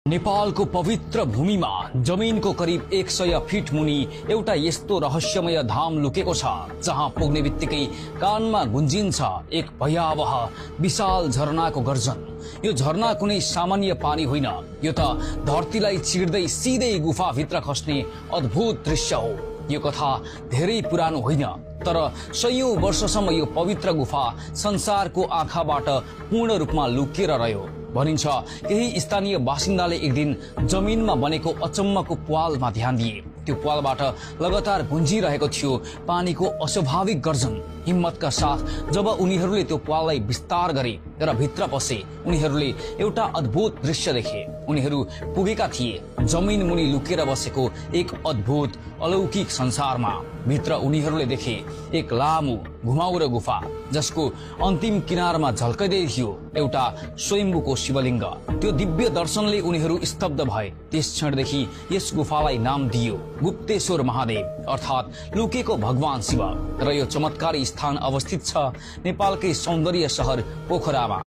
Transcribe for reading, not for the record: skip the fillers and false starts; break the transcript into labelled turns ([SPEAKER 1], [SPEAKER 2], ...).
[SPEAKER 1] नेपालको पवित्र भूमिमा जमिनको करिब 100 फिट मुनि एउटा यस्तो रहस्यमय धाम लुकेको छ जहाँ पुग्ने बित्तिकै कानमा गुन्जिन्छ एक भयावह विशाल झरनाको गर्जन। यो झरना कुनै सामान्य पानी होइन, यो त धरतीलाई चिर्दै सिधै गुफाभित्र खस्ने अद्भुत दृश्य हो। यो कथा धेरै पुरानो होइन, तर सयौं वर्षसम्म यो पवित्र गुफा संसारको आँखाबाट पूर्ण रूपमा लुकिएर रह्यो। भनिन्छ केही स्थानीय बासिन्दाले एक दिन जमिनमा बनेको अचम्मको प्वालमा ध्यान दिए। त्यो प्वालबाट लगातार गुन्जिरहेको थियो पानीको अस्वाभाविक गर्जन। हिम्मतका साथ जब उनीहरूले त्यो प्वाललाई विस्तार गरे र भित्र पसे, उनीहरूले एउटा अद्भुत दृश्य देखे। उनीहरू पुगेका थिए जमिन मुनि लुकेर बसेको एक अद्भुत अलौकिक संसारमा। भित्र उनीहरूले देखे एक लामो घुमाउरो गुफा जसको अन्तिम किनारमा झल्कदै थियो एउटा स्वयम्भूको शिवलिङ्ग। त्यो दिव्य दर्शनले उनीहरू स्तब्ध भए। त्यस क्षणदेखि यस गुफालाई नाम दिइयो गुप्तेश्वर महादेव, अर्थात् लुकेको भगवान शिव। र यो चमत्कारी स्थान अवस्थित छ नेपालकै सौन्दर्य शहर पोखरामा।